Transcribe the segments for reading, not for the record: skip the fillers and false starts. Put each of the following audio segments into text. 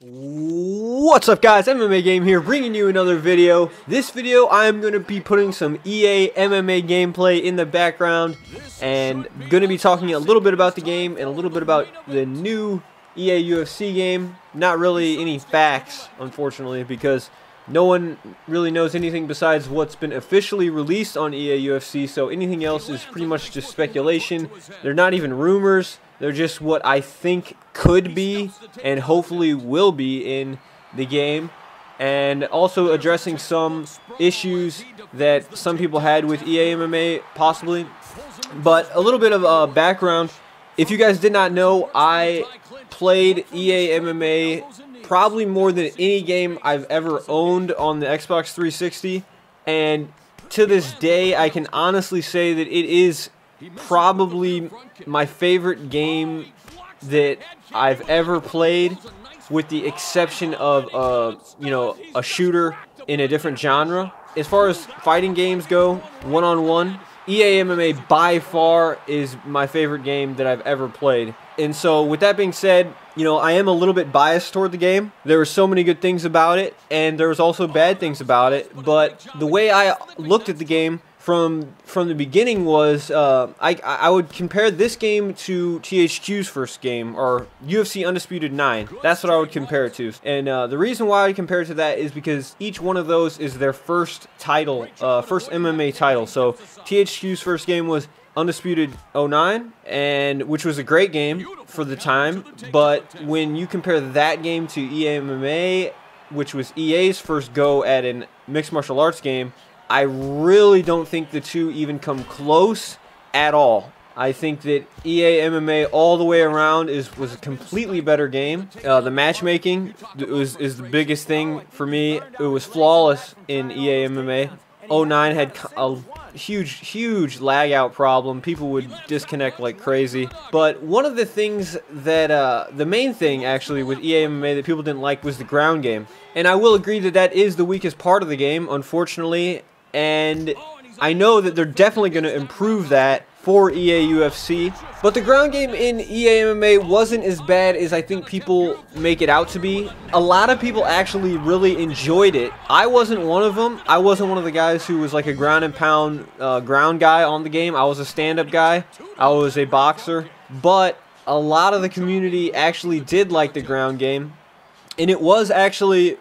What's up guys, MMAGAME here, bringing you another video. This video I'm going to be putting some EA MMA gameplay in the background and going to be talking a little bit about the game and a little bit about the new EA UFC game. Not really any facts, unfortunately, because no one really knows anything besides what's been officially released on EA UFC, so anything else is pretty much just speculation. They're not even rumors. They're just what I think could be and hopefully will be in the game, and also addressing some issues that some people had with EA MMA possibly. But a little bit of background. If you guys did not know, I played EA MMA probably more than any game I've ever owned on the Xbox 360, and to this day I can honestly say that it is probably my favorite game that I've ever played, with the exception of a shooter in a different genre. As far as fighting games go, one-on-one, EA MMA by far is my favorite game that I've ever played. And so with that being said, I am a little bit biased toward the game. There were so many good things about it, and there was also bad things about it. But the way I looked at the game from the beginning was, I would compare this game to THQ's first game, or UFC Undisputed 9. That's what I would compare it to. And the reason why I compare it to that is because each one of those is their first title, first MMA title. So THQ's first game was Undisputed 09, and which was a great game for the time. But when you compare that game to EA MMA, which was EA's first go at a mixed martial arts game, I really don't think the two even come close at all. I think that EA MMA all the way around was a completely better game. The matchmaking is the biggest thing for me. It was flawless in EA MMA. 09 had a huge lag out problem. People would disconnect like crazy. But one of the things that, the main thing actually with EA MMA that people didn't like was the ground game. And I will agree that that is the weakest part of the game, unfortunately. And I know that they're definitely going to improve that for EA UFC. But the ground game in EA MMA wasn't as bad as I think people make it out to be. A lot of people actually really enjoyed it. I wasn't one of them. I wasn't one of the guys who was like a ground and pound ground guy on the game. I was a stand-up guy. I was a boxer. But a lot of the community actually did like the ground game. And it was actually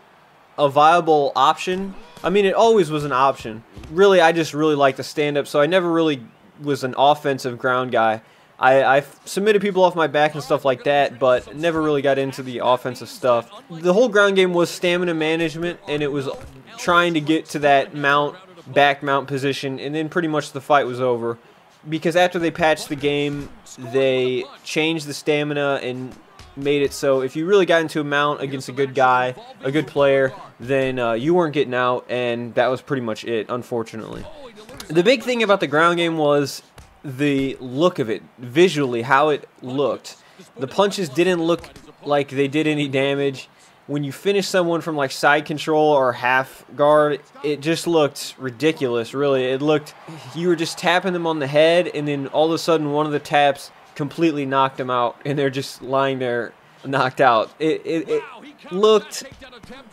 a viable option. I mean, it always was an option. Really, I just really like the stand-up, so I never really was an offensive ground guy. I submitted people off my back and stuff like that, but never really got into the offensive stuff. The whole ground game was stamina management, and it was trying to get to that back mount position, and then pretty much the fight was over. Because after they patched the game, they changed the stamina and made it so if you really got into a mount against a good guy, a good player, then you weren't getting out, and that was pretty much it, unfortunately. The big thing about the ground game was the look of it, visually, how it looked. The punches didn't look like they did any damage. When you finish someone from like side control or half guard, it just looked ridiculous, really. It looked, you were just tapping them on the head, and then all of a sudden one of the taps completely knocked them out, and they're just lying there knocked out. It looked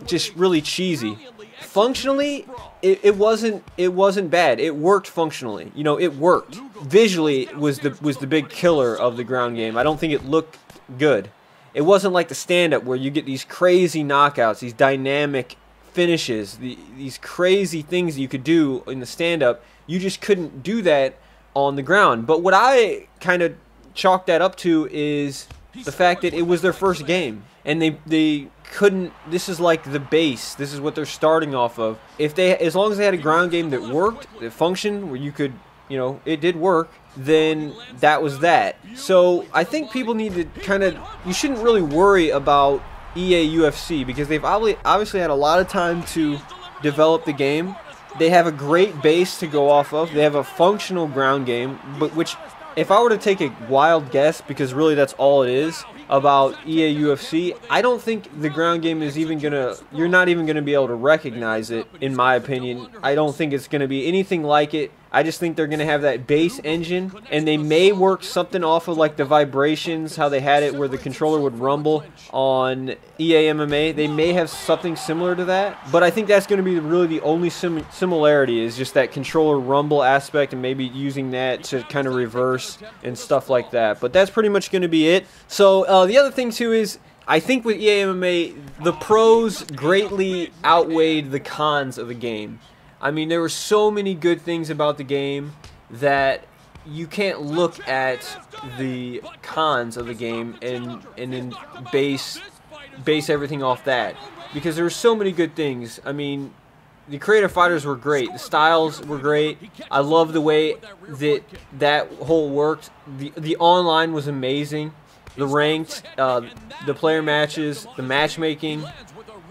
just really cheesy. Functionally, it wasn't bad. It worked functionally. It worked. Visually was the big killer of the ground game. I don't think it looked good. It wasn't like the stand-up where you get these crazy knockouts, these dynamic finishes, these crazy things you could do in the stand-up. You just couldn't do that on the ground. But what I kind of chalk that up to is the fact that it was their first game, and they couldn't. This is like the base. This is what they're starting off of. As long as they had a ground game that worked, that functioned, where you could, it did work, then that was that. So I think people need to you shouldn't really worry about EA UFC, because they've obviously had a lot of time to develop the game. They have a great base to go off of. They have a functional ground game, but which, if I were to take a wild guess, because really that's all it is about EA UFC, I don't think the ground game is even you're not even gonna be able to recognize it, in my opinion. I don't think it's gonna be anything like it I just think they're going to have that base engine, and they may work something off of like the vibrations, how they had it where the controller would rumble on EA MMA. They may have something similar to that, but I think that's going to be really the only similarity is just that controller rumble aspect, and maybe using that to kind of reverse and stuff like that. But that's pretty much going to be it. So the other thing too is, I think with EA MMA, the pros greatly outweighed the cons of the game. I mean, there were so many good things about the game that you can't look at the cons of the game and then base everything off that, because there were so many good things. I mean, the creative fighters were great. The styles were great. I love the way that whole worked. The online was amazing. The ranked, the player matches, the matchmaking,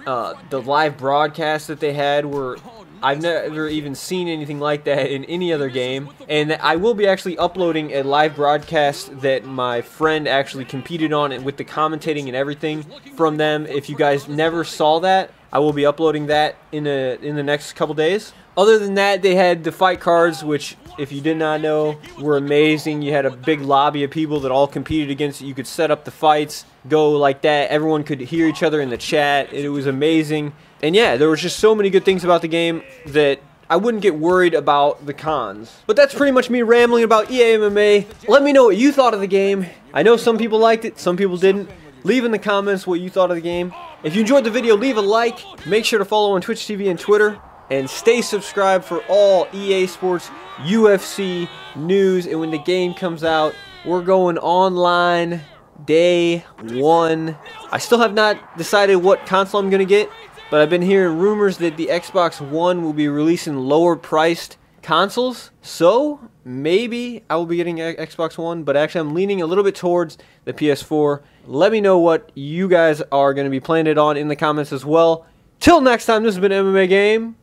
the live broadcasts that they had were, I've never even seen anything like that in any other game. And I will be actually uploading a live broadcast that my friend actually competed on, and with the commentating and everything from them. If you guys never saw that, I will be uploading that in the next couple days. Other than that, they had the fight cards, which, if you did not know, were amazing. You had a big lobby of people that all competed against it. You could set up the fights, go like that. Everyone could hear each other in the chat. It was amazing. And yeah, there was just so many good things about the game that I wouldn't get worried about the cons. But that's pretty much me rambling about EA MMA. Let me know what you thought of the game. I know some people liked it, some people didn't. Leave in the comments what you thought of the game. If you enjoyed the video, leave a like. Make sure to follow on Twitch TV and Twitter. And stay subscribed for all EA Sports UFC news. And when the game comes out, we're going online day 1. I still have not decided what console I'm going to get, but I've been hearing rumors that the Xbox One will be releasing lower priced consoles. So maybe I will be getting an Xbox One, but actually I'm leaning a little bit towards the PS4. Let me know what you guys are going to be playing it on in the comments as well. Till next time, this has been MMA Game.